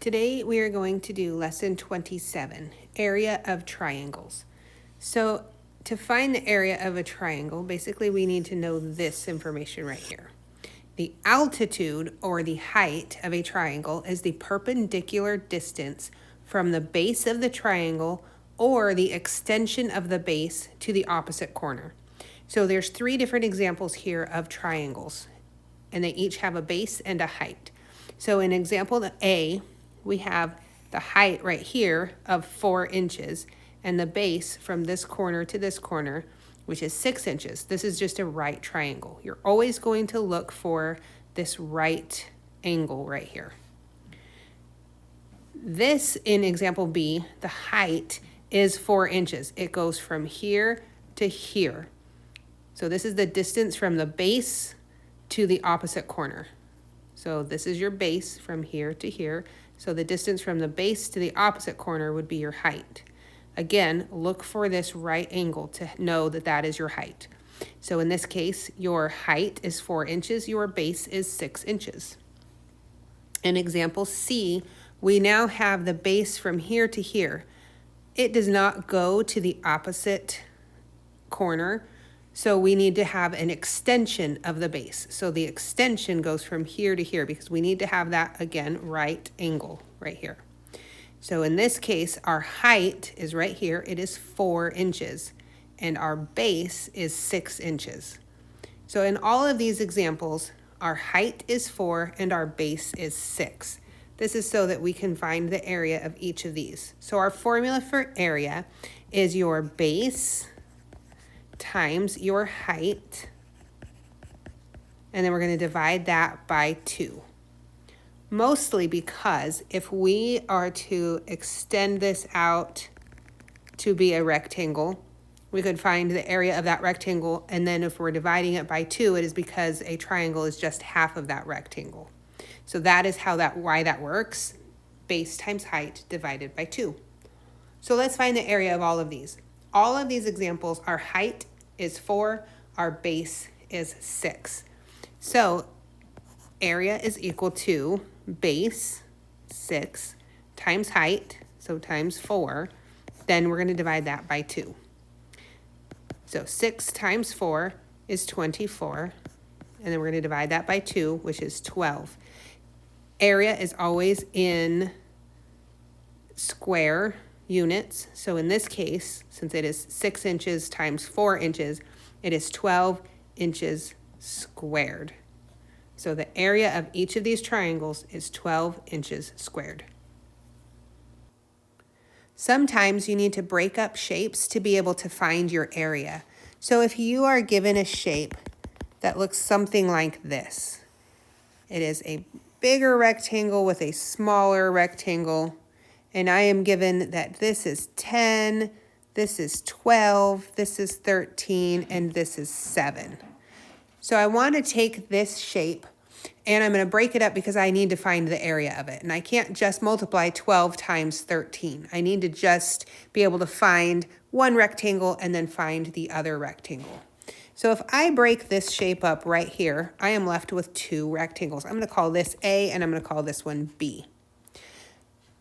Today we are going to do lesson 27, area of triangles. So to find the area of a triangle, basically we need to know this information right here. The altitude or the height of a triangle is the perpendicular distance from the base of the triangle or the extension of the base to the opposite corner. So there's three different examples here of triangles, and they each have a base and a height. So in example A, we have the height right here of 4 inches and the base from this corner to this corner, which is 6 inches. This is just a right triangle. You're always going to look for this right angle right here. This, in example B, the height is 4 inches. It goes from here to here. So this is the distance from the base to the opposite corner. So this is your base from here to here. So the distance from the base to the opposite corner would be your height. Again, look for this right angle to know that that is your height. So in this case, your height is 4 inches, your base is 6 inches. In example C, we now have the base from here to here. It does not go to the opposite corner, so we need to have an extension of the base. So the extension goes from here to here because we need to have that, again, right angle right here. So in this case, our height is right here. It is 4 inches, and our base is 6 inches. So in all of these examples, our height is 4 and our base is 6. This is so that we can find the area of each of these. So our formula for area is your base times your height, and then we're going to divide that by 2. Mostly because if we are to extend this out to be a rectangle, we could find the area of that rectangle, and then if we're dividing it by 2, it is because a triangle is just half of that rectangle. So that is why that works. Base times height divided by 2. So let's find the area of all of these. All of these examples, our height is 4, our base is 6. So area is equal to base, 6, times height, so times 4. Then we're going to divide that by 2. So 6 times 4 is 24, and then we're going to divide that by 2, which is 12. Area is always in square units. So in this case, since it is 6 inches times 4 inches, it is 12 inches squared. So the area of each of these triangles is 12 inches squared. Sometimes you need to break up shapes to be able to find your area. So if you are given a shape that looks something like this, it is a bigger rectangle with a smaller rectangle, and I am given that this is 10, this is 12, this is 13, and this is 7. So I want to take this shape and I'm going to break it up because I need to find the area of it. And I can't just multiply 12 times 13. I need to just be able to find one rectangle and then find the other rectangle. So if I break this shape up right here, I am left with 2 rectangles. I'm going to call this A and I'm going to call this one B.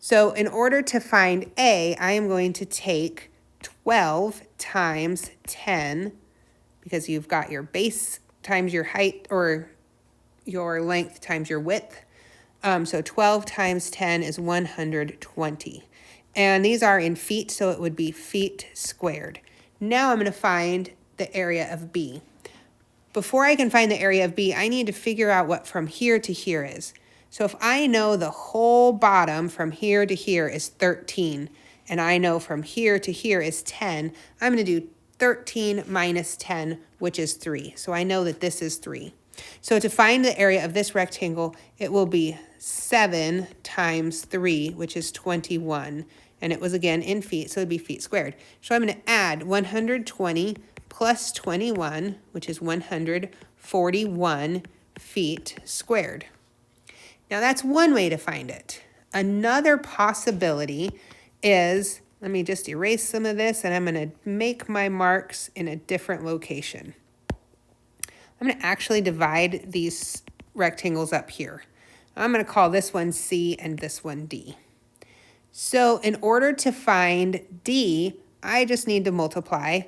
So in order to find A, I am going to take 12 times 10, because you've got your base times your height, or your length times your width. So 12 times 10 is 120. And these are in feet, so it would be feet squared. Now I'm going to find the area of B. Before I can find the area of B, I need to figure out what from here to here is. So if I know the whole bottom from here to here is 13, and I know from here to here is 10, I'm going to do 13 minus 10, which is 3. So I know that this is 3. So to find the area of this rectangle, it will be 7 times 3, which is 21. And it was, again, in feet, so it would be feet squared. So I'm going to add 120 plus 21, which is 141 feet squared. Now that's one way to find it. Another possibility is, let me just erase some of this, and I'm going to make my marks in a different location. I'm going to actually divide these rectangles up here. I'm going to call this one C and this one D. So in order to find D, I just need to multiply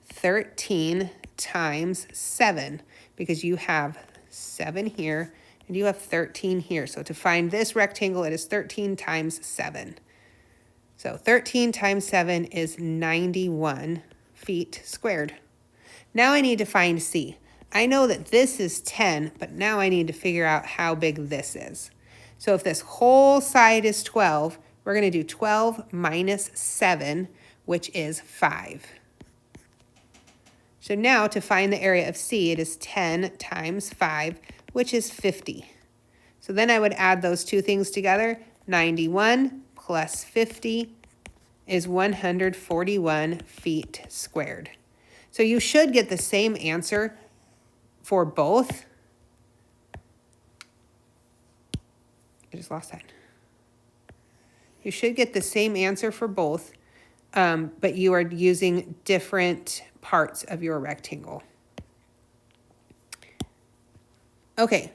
13 times 7 because you have 7 here and you have 13 here. So to find this rectangle, it is 13 times 7. So 13 times 7 is 91 feet squared. Now I need to find C. I know that this is 10, but now I need to figure out how big this is. So if this whole side is 12, we're going to do 12 minus 7, which is 5. So now to find the area of C, it is 10 times 5, which is 50. So then I would add those two things together. 91 plus 50 is 141 feet squared. So you should get the same answer for both. I just lost that. You should get the same answer for both, but you are using different parts of your rectangle. Okay,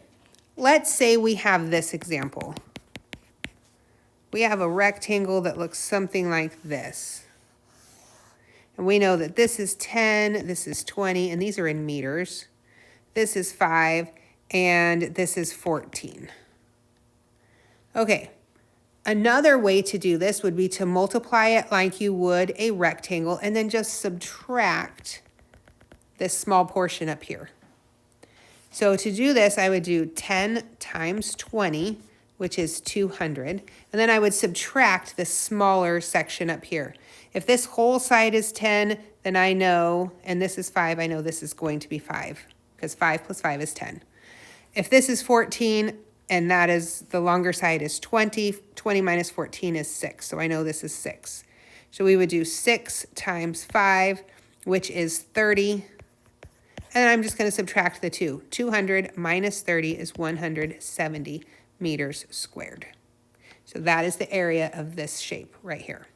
let's say we have this example. We have a rectangle that looks something like this. And we know that this is 10, this is 20, and these are in meters. This is 5, and this is 14. Okay, another way to do this would be to multiply it like you would a rectangle and then just subtract this small portion up here. So to do this, I would do 10 times 20, which is 200, and then I would subtract this smaller section up here. If this whole side is 10, then I know, and this is 5, I know this is going to be 5, because 5 plus 5 is 10. If this is 14, and that is, the longer side is 20, 20 minus 14 is 6, so I know this is 6. So we would do 6 times 5, which is 30, and I'm just going to subtract the 2. 200 minus 30 is 170 meters squared. So that is the area of this shape right here.